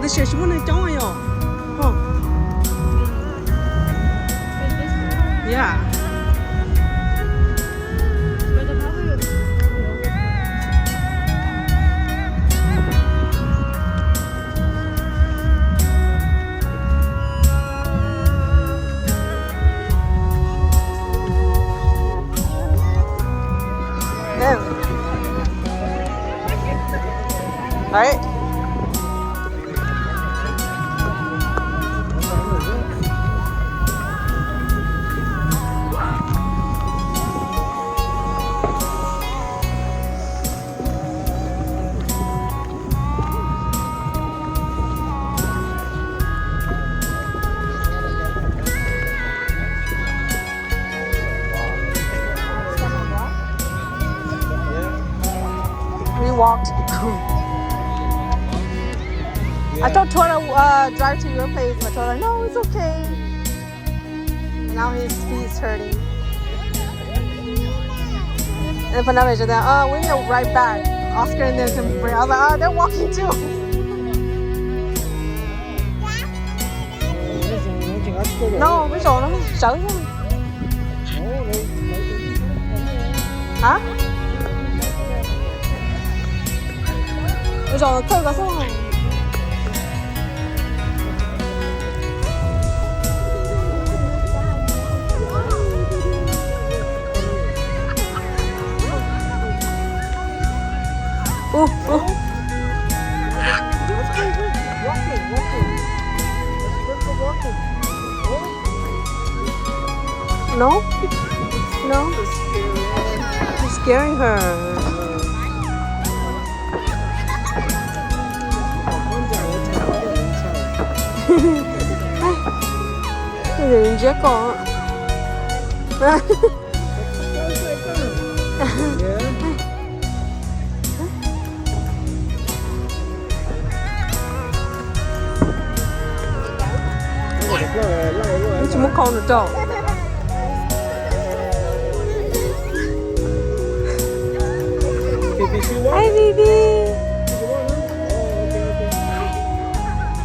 제 시원해 좋아요. Yeah. Right? We walked. I told Tora drive to your place, but Tora, no, it's okay. Now his feet's hurting. And Panama said, we need to ride back. Oscar and them can bring. I was like, they're walking too. No, we saw them. Show him. Hả? Bây giờ thôi có sao không? No? No? You're scaring her. Đừng chết con. Chỉ muốn con được đâu. Hi baby.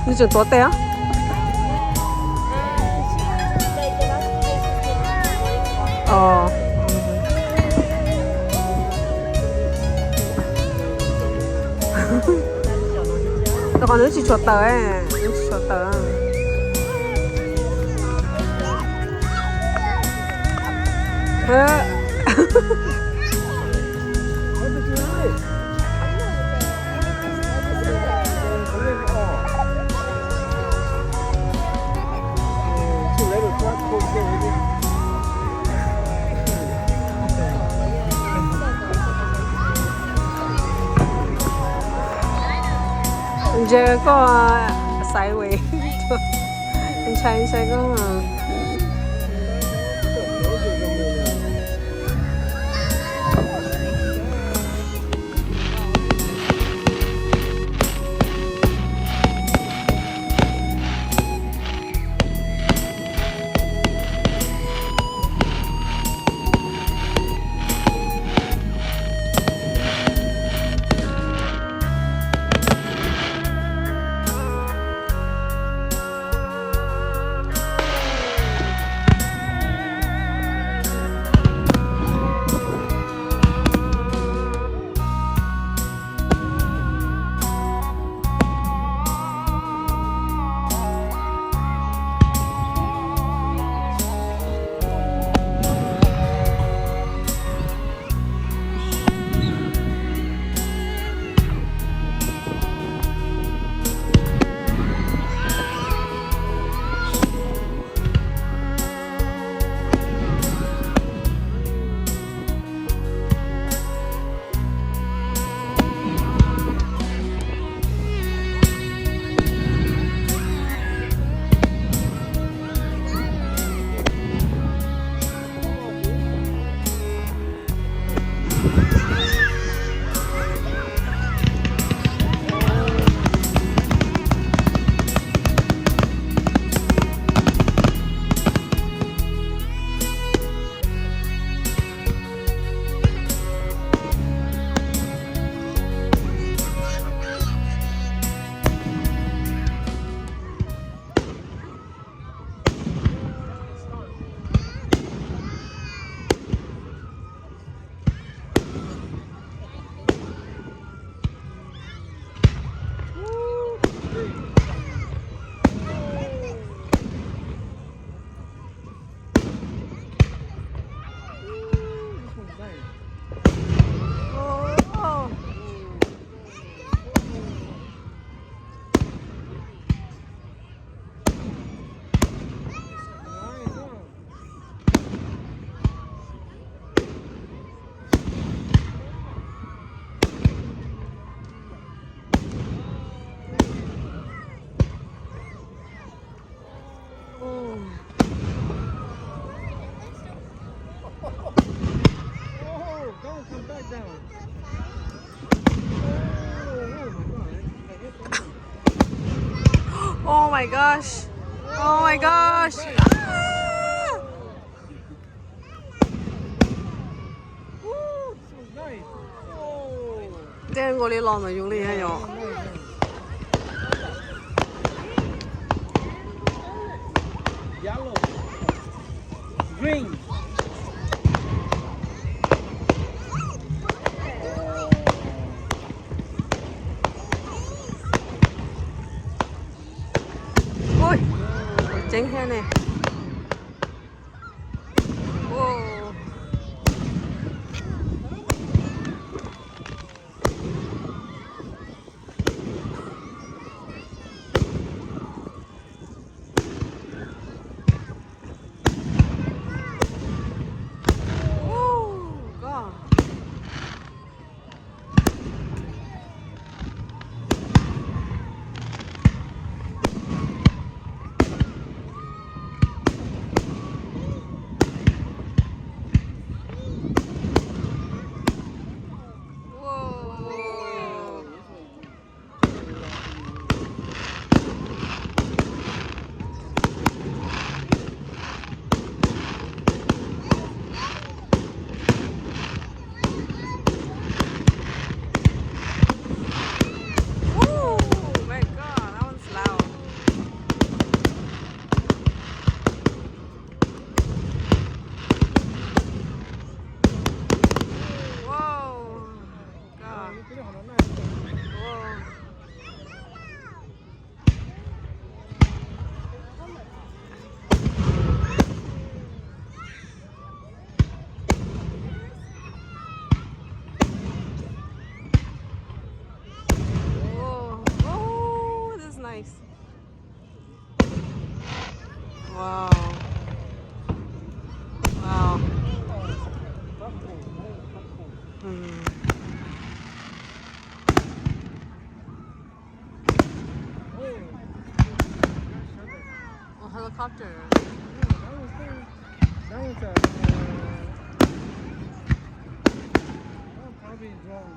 Nó chỉ to té. Nó còn nữa chỉ chuột tớ ấy, nó chỉ chuột tớ. Giờ có sideways. Anh trai có my gosh. Oh my gosh. Ah! Woo, this was nice. Oh. Đen過你浪咪用力喺度。Yellow. Green. Ôi, tránh thế này. Wow. Oh, God. Whoa. Oh my God, that one's loud. Whoa. God. Whoa. Whoa. Oh, this is nice. Wow. Wow. Hmm. Oh, helicopter. That was probably a drone.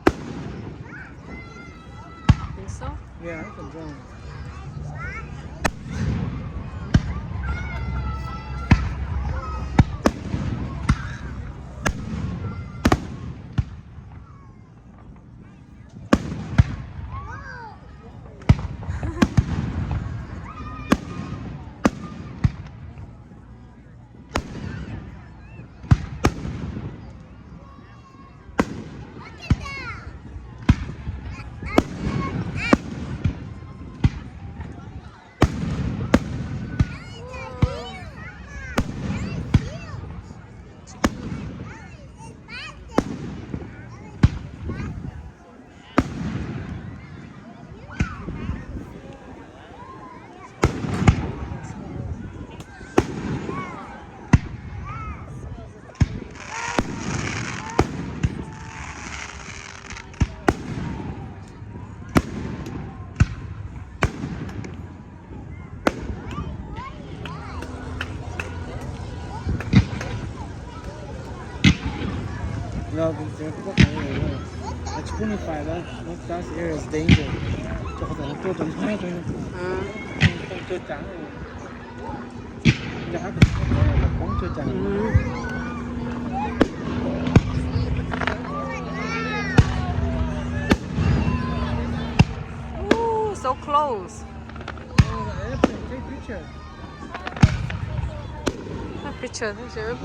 Think so? Yeah, that's a drone. No, it's 25 that area is danger. 就可能多种那种，就讲，你还不光就讲。Ooh, so close. Take picture. Picture, sure.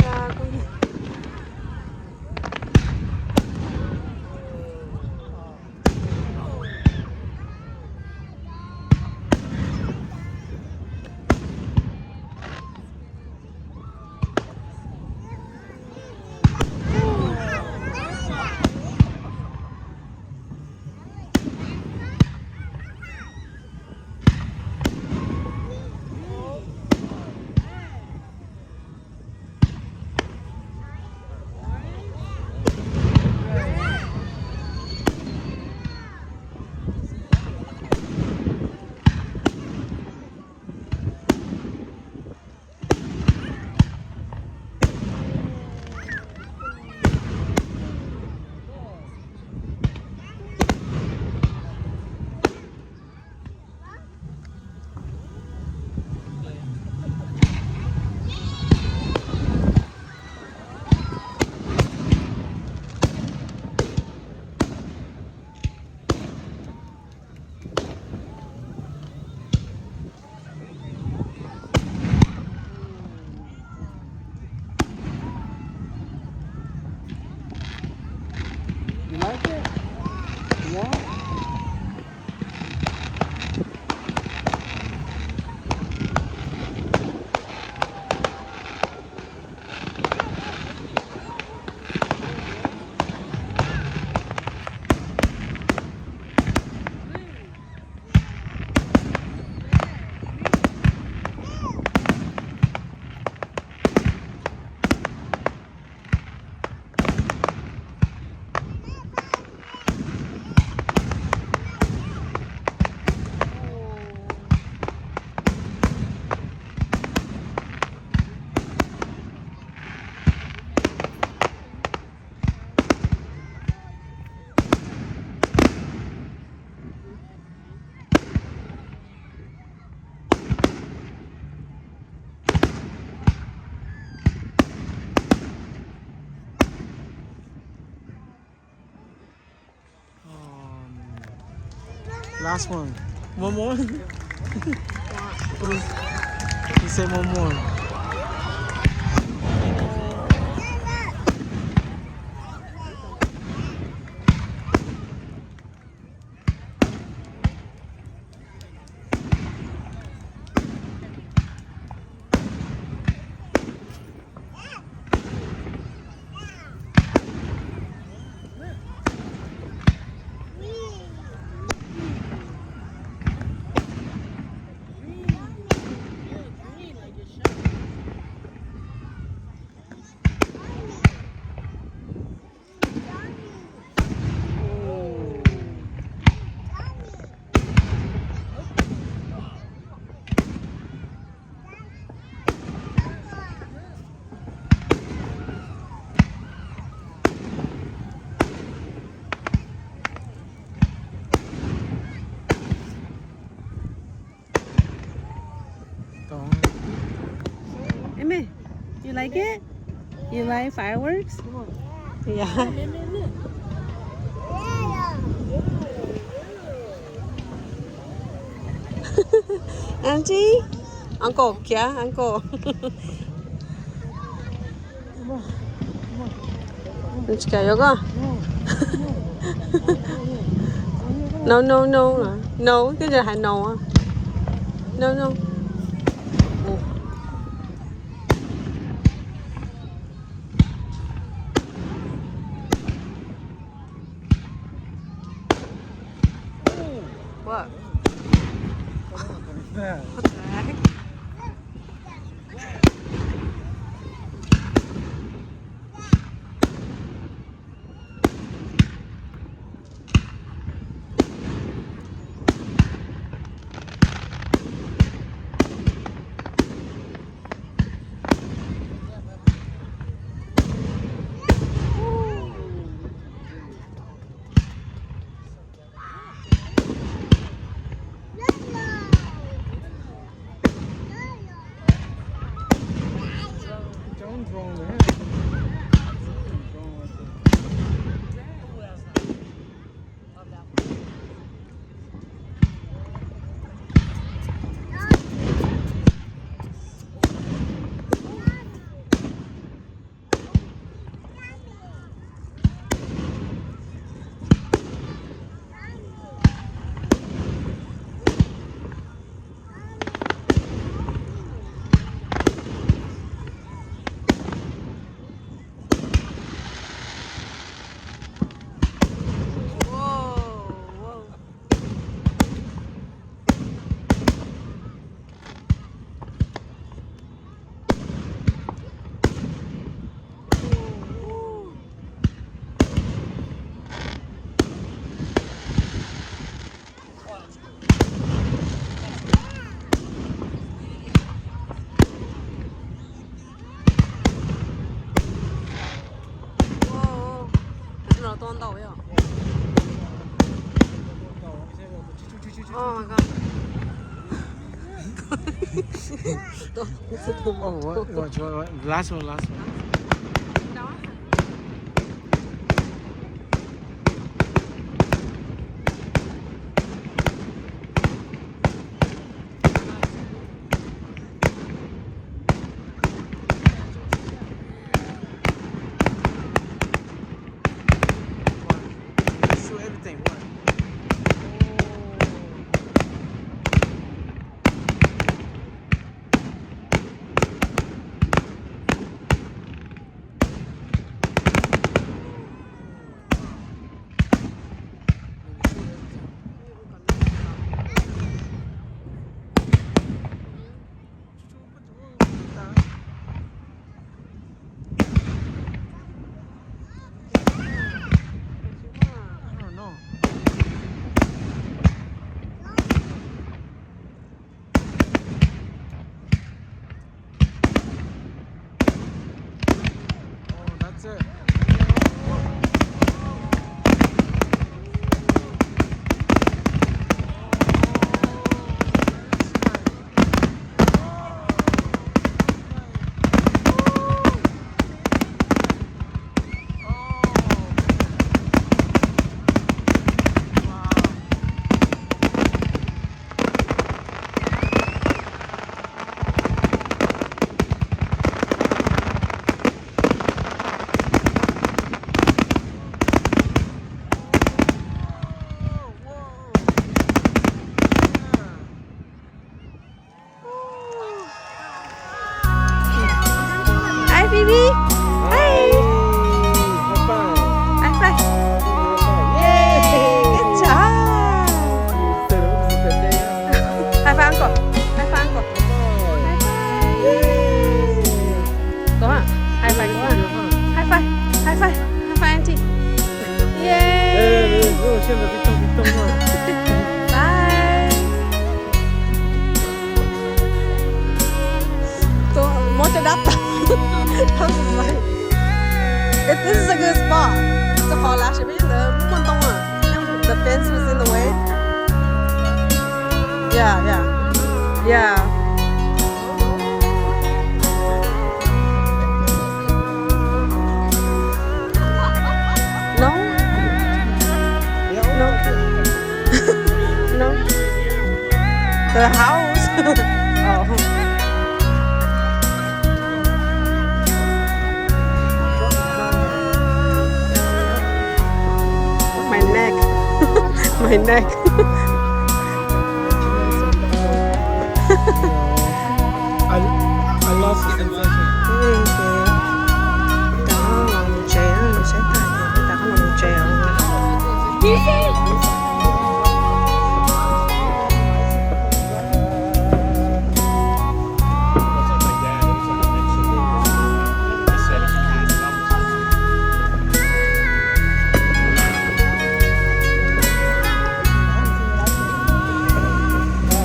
Last one. One more? He said one more. Amy, you like it? You like fireworks? Yeah. Auntie? Uncle, yeah, uncle. Let's go. No, no, no. No, cái giờ hành no. No, no. What? What's that? What the heck? Don't throw there. 또 한다고요? Oh my god. Oh, what? Last one. Shoot everything. What? Yeah, yeah. Yeah. No? No. No. The house. Oh. My neck. My neck. I lost the sensation.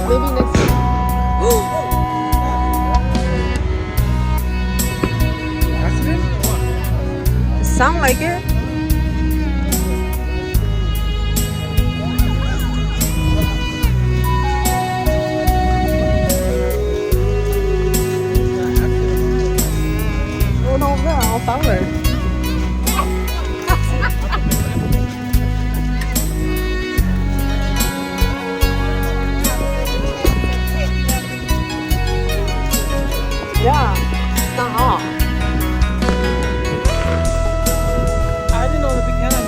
Maybe next week. Accident? Sound like it? Oh no, I found her. Yeah, it's not hot. I didn't know the big hand had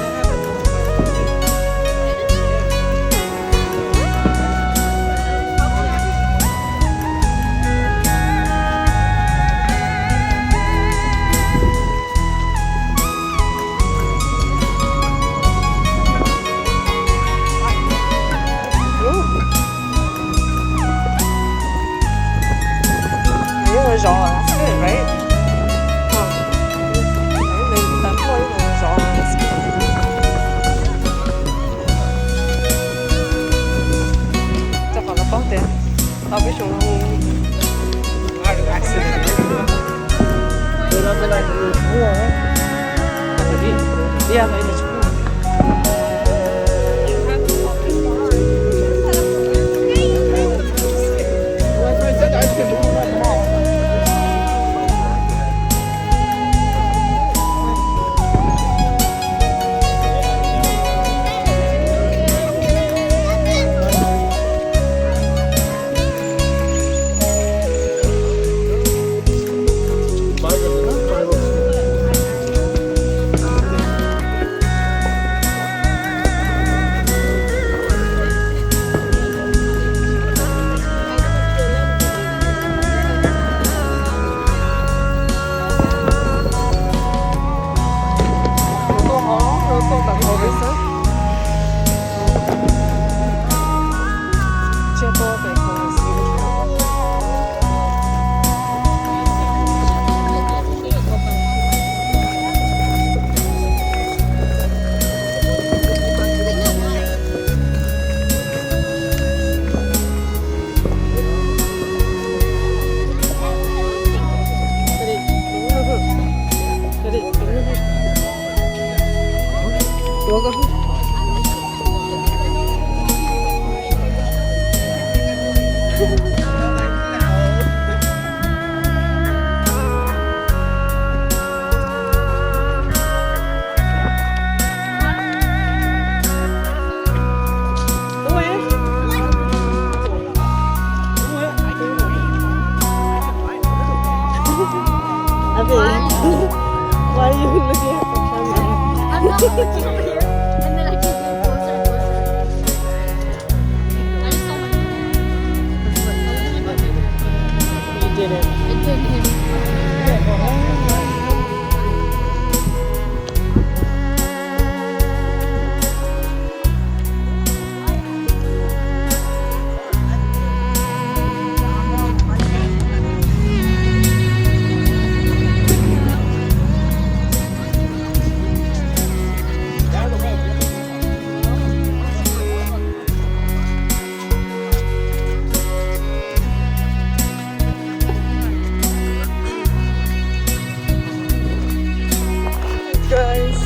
That's good, right? Huh. Chắc là nó có tiền. Tao biết chúng nó accident. Yeah, thấy được. Why are you looking at the camera? I'm not looking over here, and then I keep getting closer and closer. I just saw my You did it. It did him. Guys,